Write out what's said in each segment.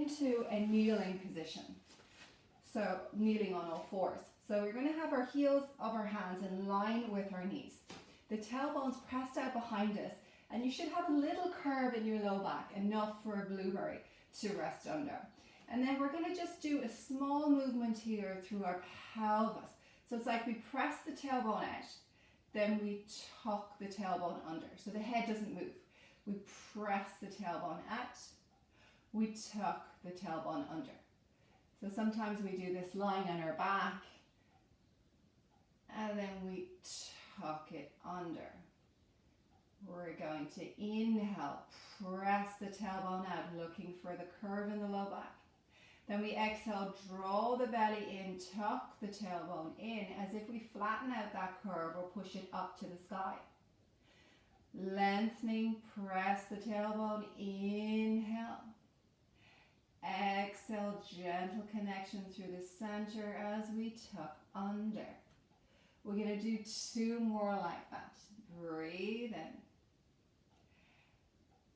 into a kneeling position. So kneeling on all fours. So we're going to have our heels of our hands in line with our knees. The tailbone's pressed out behind us, and you should have a little curve in your low back, enough for a blueberry to rest under. And then we're going to just do a small movement here through our pelvis. So it's like we press the tailbone out, then we tuck the tailbone under. So the head doesn't move. We press the tailbone out, we tuck the tailbone under. So sometimes we do this lying on our back, and then we tuck it under. We're going to inhale, press the tailbone out, looking for the curve in the low back. Then we exhale, draw the belly in, tuck the tailbone in, as if we flatten out that curve or push it up to the sky. Lengthening, press the tailbone, inhale. Exhale, gentle connection through the center as we tuck under. We're going to do 2 more like that. Breathe in.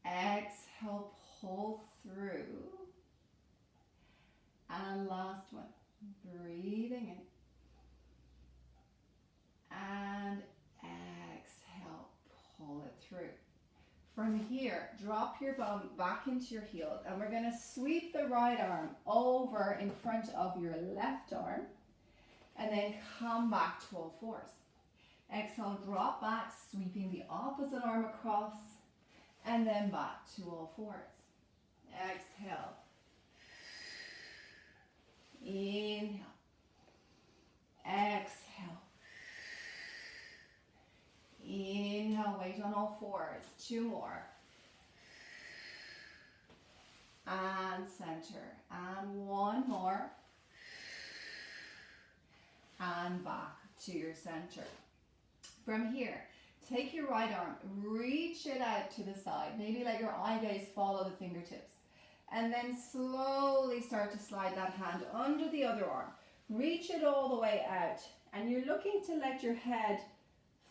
Exhale, pull through. And last one. Breathing in. And exhale, pull it through. From here, drop your bum back into your heels, and we're going to sweep the right arm over in front of your left arm, and then come back to all fours. Exhale, drop back, sweeping the opposite arm across, and then back to all fours. Exhale. Inhale. Exhale. Inhale, weight on all fours. 2 more. And center. And 1 more. And back to your center. From here, take your right arm, reach it out to the side. Maybe let your eye gaze follow the fingertips. And then slowly start to slide that hand under the other arm. Reach it all the way out. And you're looking to let your head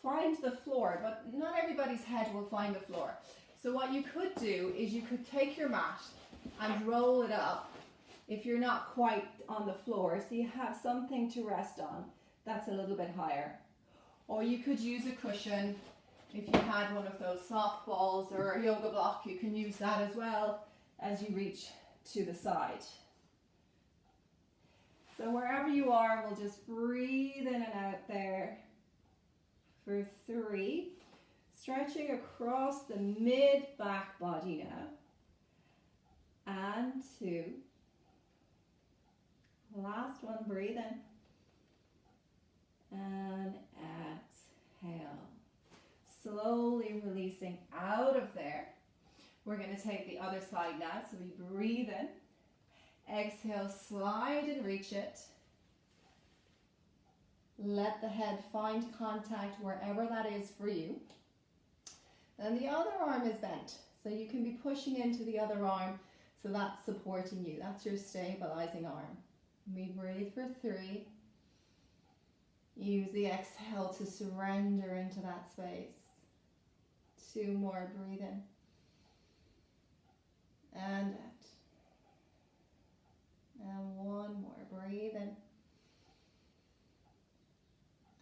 find the floor, but not everybody's head will find the floor. So what you could do is you could take your mat and roll it up if you're not quite on the floor, so you have something to rest on that's a little bit higher. Or you could use a cushion. If you had one of those soft balls or a yoga block, you can use that as well as you reach to the side. So wherever you are, we'll just breathe in and out there for 3. Stretching across the mid-back body now. And 2. Last one, breathe in. And exhale. Slowly releasing out of there. We're going to take the other side now. So we breathe in. Exhale, slide and reach it. Let the head find contact wherever that is for you. And the other arm is bent. So you can be pushing into the other arm. So that's supporting you. That's your stabilizing arm. We breathe for 3. Use the exhale to surrender into that space. 2 more, breathe in. And out. And 1 more, breathe in.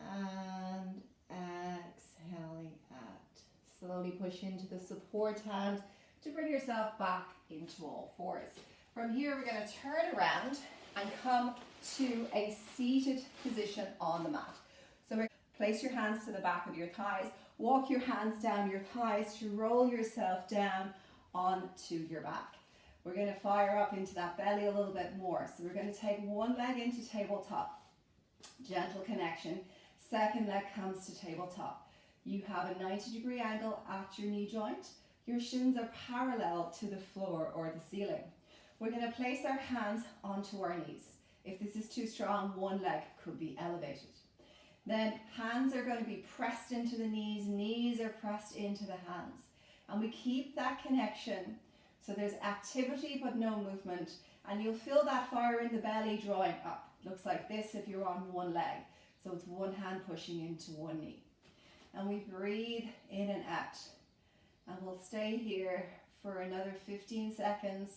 And exhaling out. Slowly push into the support hand to bring yourself back into all fours. From here, we're going to turn around and come to a seated position on the mat. So place your hands to the back of your thighs. Walk your hands down your thighs to roll yourself down onto your back. We're going to fire up into that belly a little bit more. So we're going to take one leg into tabletop. Gentle connection. Second leg comes to tabletop. You have a 90-degree angle at your knee joint. Your shins are parallel to the floor or the ceiling. We're going to place our hands onto our knees. If this is too strong, one leg could be elevated. Then hands are going to be pressed into the knees. Knees are pressed into the hands. And we keep that connection. So there's activity but no movement. And you'll feel that fire in the belly drawing up. Looks like this if you're on one leg. So it's one hand pushing into one knee. And we breathe in and out. And we'll stay here for another 15 seconds.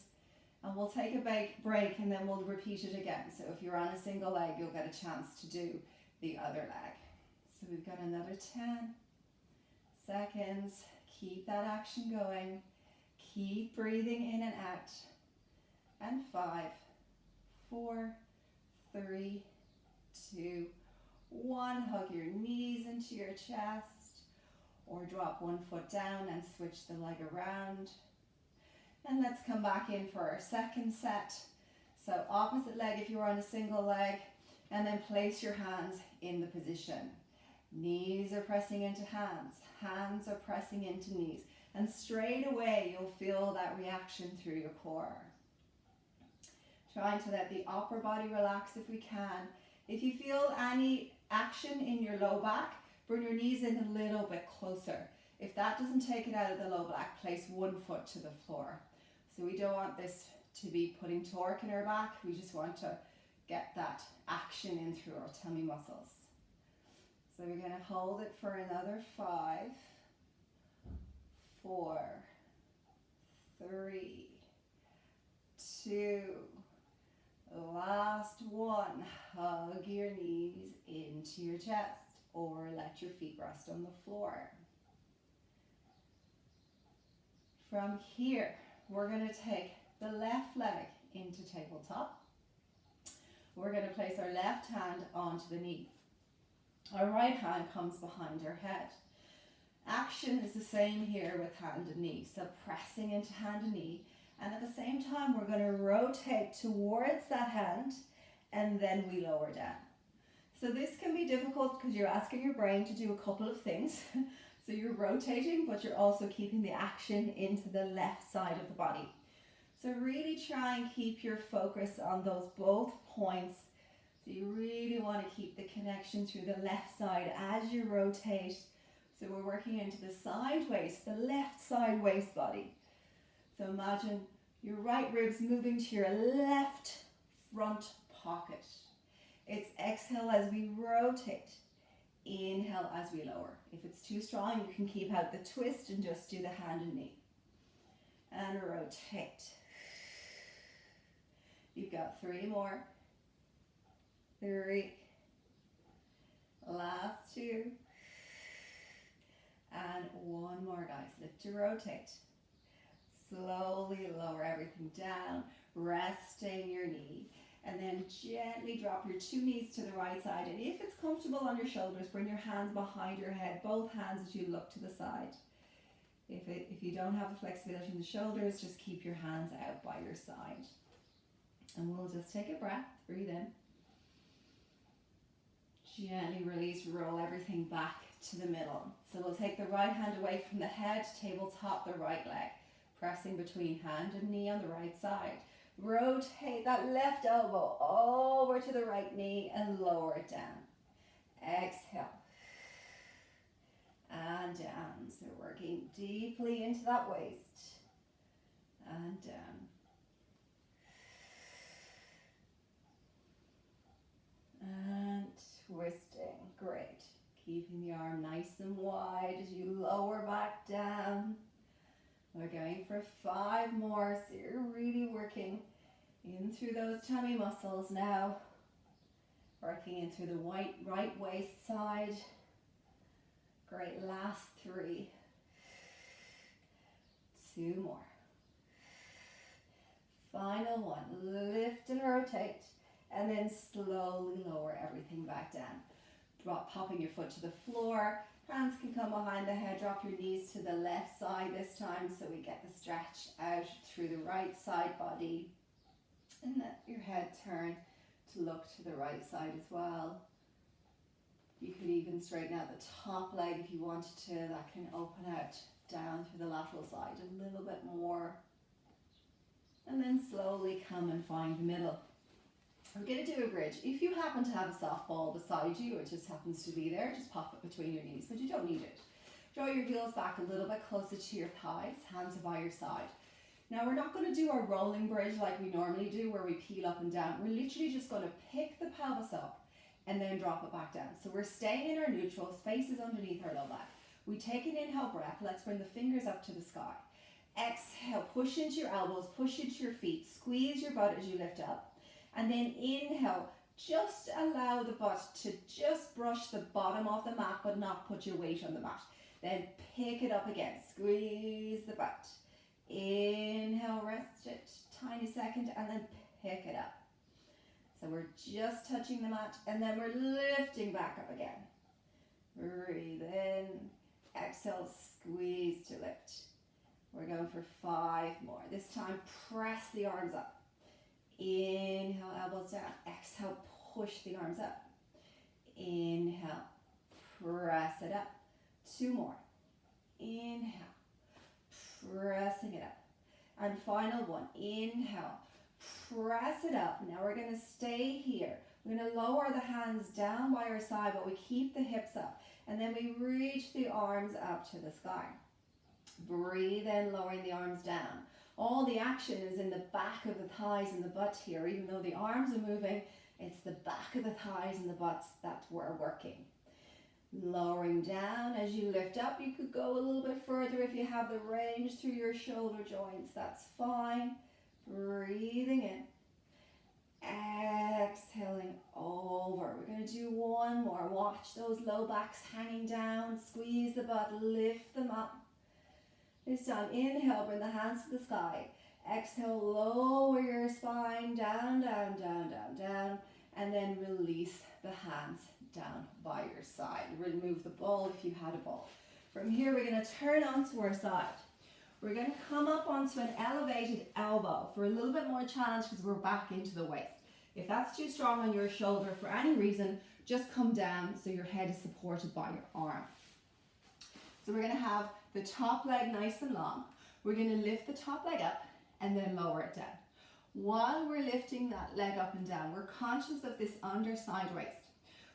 And we'll take a break and then we'll repeat it again. So if you're on a single leg, you'll get a chance to do the other leg. So we've got another 10 seconds. Keep that action going. Keep breathing in and out. And 5, 4, 3, 2, 1. Hug your knees into your chest, or drop one foot down and switch the leg around. And let's come back in for our second set. So opposite leg if you're on a single leg, and then place your hands in the position. Knees are pressing into hands, hands are pressing into knees, and straight away you'll feel that reaction through your core. Trying to let the upper body relax if we can. If you feel any action in your low back, bring your knees in a little bit closer. If that doesn't take it out of the low back, place one foot to the floor. So we don't want this to be putting torque in our back, we just want to get that action in through our tummy muscles. So we're going to hold it for another 5, 4, 3, 2, last one. Hug your knees into your chest or let your feet rest on the floor. From here, we're going to take the left leg into tabletop. We're going to place our left hand onto the knee. Our right hand comes behind our head. Action is the same here with hand and knee. So pressing into hand and knee. And at the same time, we're going to rotate towards that hand and then we lower down. So this can be difficult because you're asking your brain to do a couple of things. So you're rotating, but you're also keeping the action into the left side of the body. So really try and keep your focus on those both points. So you really want to keep the connection through the left side as you rotate. So we're working into the side waist, the left side waist body. So imagine your right ribs moving to your left front pocket. It's exhale as we rotate. Inhale as we lower. If it's too strong, you can keep out the twist and just do the hand and knee. And rotate. You've got 3 more. 3. Last 2. And 1 more, guys. Lift to rotate. Slowly lower everything down, resting your knee. And then gently drop your 2 knees to the right side. And if it's comfortable on your shoulders, bring your hands behind your head, both hands as you look to the side. If you don't have the flexibility in the shoulders, just keep your hands out by your side. And we'll just take a breath, breathe in. Gently release, roll everything back to the middle. So we'll take the right hand away from the head, tabletop the right leg. Pressing between hand and knee on the right side. Rotate that left elbow over to the right knee and lower it down. Exhale. And down. So working deeply into that waist. And down. And twisting. Great. Keeping the arm nice and wide as you lower back down. We're going for 5 more, so you're really working in through those tummy muscles now. Working in through the right waist side. Great, last 3. 2 more. Final one, lift and rotate, and then slowly lower everything back down. Popping your foot to the floor. Hands can come behind the head, drop your knees to the left side this time so we get the stretch out through the right side body. And let your head turn to look to the right side as well. You could even straighten out the top leg if you wanted to. That can open out down through the lateral side a little bit more. And then slowly come and find the middle. We're going to do a bridge. If you happen to have a soft ball beside you, it just happens to be there, just pop it between your knees, but you don't need it. Draw your heels back a little bit closer to your thighs, hands are by your side. Now we're not going to do our rolling bridge like we normally do where we peel up and down. We're literally just going to pick the pelvis up and then drop it back down. So we're staying in our neutral, space is underneath our low back. We take an inhale breath, let's bring the fingers up to the sky. Exhale, push into your elbows, push into your feet, squeeze your butt as you lift up. And then inhale, just allow the butt to just brush the bottom of the mat, but not put your weight on the mat. Then pick it up again, squeeze the butt. Inhale, rest it, tiny second, and then pick it up. So we're just touching the mat, and then we're lifting back up again. Breathe in, exhale, squeeze to lift. We're going for 5 more. This time, press the arms up. Inhale, elbows down. Exhale, push the arms up. Inhale, press it up. 2 more. Inhale, pressing it up. And final one, inhale, press it up. Now we're going to stay here. We're going to lower the hands down by our side, but we keep the hips up. And then we reach the arms up to the sky. Breathe in, lowering the arms down. All the action is in the back of the thighs and the butt here. Even though the arms are moving, it's the back of the thighs and the butts that we're working. Lowering down as you lift up. You could go a little bit further if you have the range through your shoulder joints. That's fine. Breathing in. Exhaling over. We're going to do 1 more. Watch those low backs hanging down. Squeeze the butt. Lift them up. This time, inhale, bring the hands to the sky. Exhale, lower your spine, down, down, down, down, down. And then release the hands down by your side. Remove the ball if you had a ball. From here, we're going to turn onto our side. We're going to come up onto an elevated elbow for a little bit more challenge because we're back into the waist. If that's too strong on your shoulder for any reason, just come down so your head is supported by your arm. So we're going to have the top leg nice and long. We're going to lift the top leg up and then lower it down. While we're lifting that leg up and down, we're conscious of this underside waist.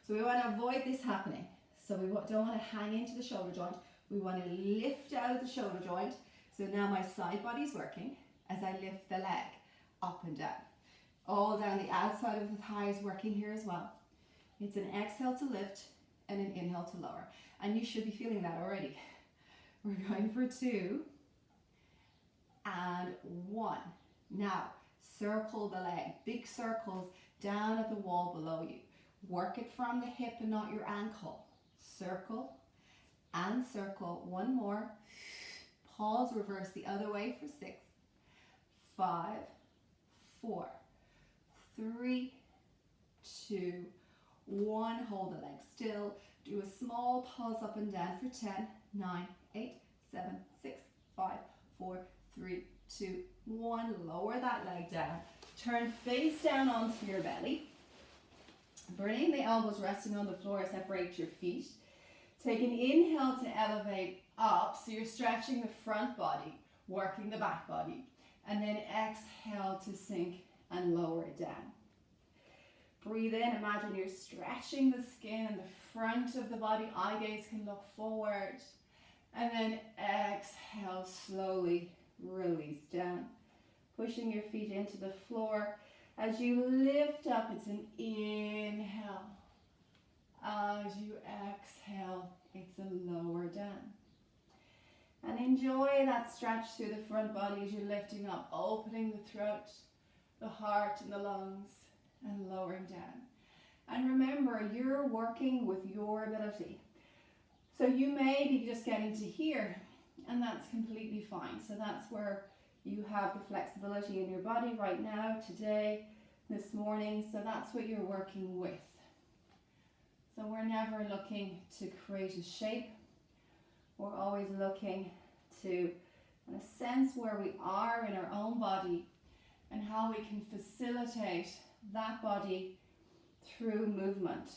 So we want to avoid this happening. So we don't want to hang into the shoulder joint. We want to lift out of the shoulder joint. So now my side body's working as I lift the leg up and down. All down the outside of the thighs working here as well. It's an exhale to lift and an inhale to lower. And you should be feeling that already. We're going for 2 and 1. Now, circle the leg. Big circles down at the wall below you. Work it from the hip and not your ankle. Circle and circle. 1 more. Pause, reverse the other way for 6, 5, 4, 3, 2, 1. Hold the leg still. Do a small pause up and down for 10, 9, 8, 7, 6, 5, 4, 3, 2, 1. Lower that leg down. Turn face down onto your belly. Bring the elbows resting on the floor. Separate your feet. Take an inhale to elevate up. So you're stretching the front body, working the back body. And then exhale to sink and lower it down. Breathe in. Imagine you're stretching the skin in the front of the body. Eye gaze can look forward. And then exhale, slowly release down. Pushing your feet into the floor. As you lift up, it's an inhale. As you exhale, it's a lower down. And enjoy that stretch through the front body as you're lifting up, opening the throat, the heart and the lungs, and lowering down. And remember, you're working with your ability. So you may be just getting to here, and that's completely fine. So that's where you have the flexibility in your body right now, today, this morning. So that's what you're working with. So we're never looking to create a shape. We're always looking to sense where we are in our own body and how we can facilitate that body through movement.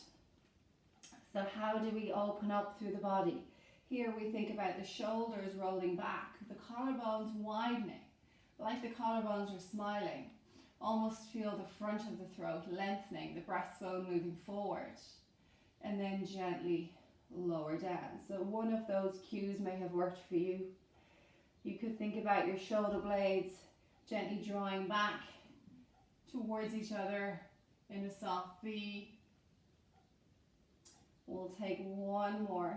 So how do we open up through the body? Here we think about the shoulders rolling back, the collarbones widening, like the collarbones are smiling. Almost feel the front of the throat lengthening, the breastbone moving forward, and then gently lower down. So one of those cues may have worked for you. You could think about your shoulder blades gently drawing back towards each other in a soft V. We'll take 1 more.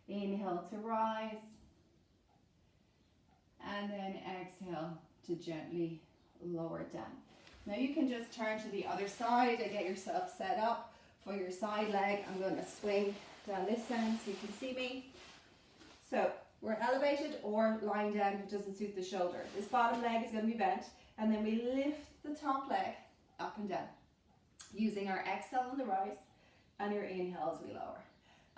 Inhale to rise. and then exhale to gently lower it down. Now you can just turn to the other side and get yourself set up for your side leg. I'm going to swing down this end so you can see me. So we're elevated or lying down if it doesn't suit the shoulder. This bottom leg is going to be bent, and then we lift the top leg up and down using our exhale on the rise and your inhale as we lower.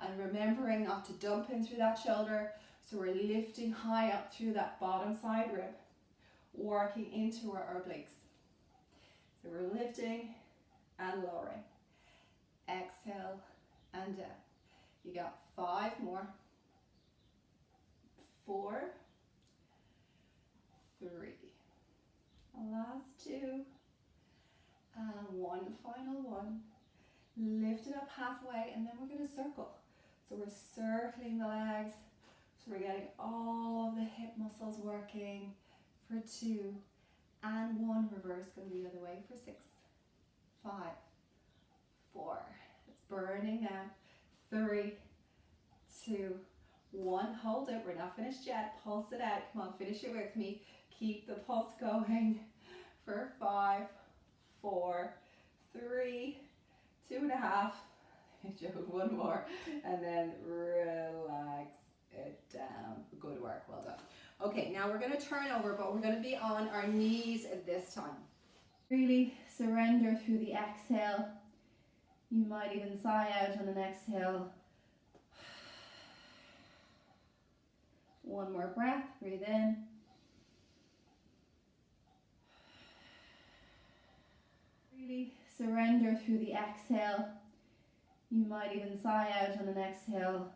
And remembering not to dump in through that shoulder, so we're lifting high up through that bottom side rib, working into our obliques. So we're lifting and lowering. Exhale and down. You got 5 more. 4, 3. Last 2. And one final one. Lift it up halfway, and then we're going to circle. So we're circling the legs. So we're getting all of the hip muscles working for 2 and 1. Reverse, going the other way for 6, 5, 4. It's burning now. 3, 2, 1. Hold it. We're not finished yet. Pulse it out. Come on, finish it with me. Keep the pulse going for 5, 4, 3, 2.5. One more, and then relax it down. Good work, well done. Okay, now we're going to turn over, but we're going to be on our knees this time. Really surrender through the exhale. You might even sigh out on an exhale. One more breath, breathe in. Really surrender through the exhale. You might even sigh out on an exhale.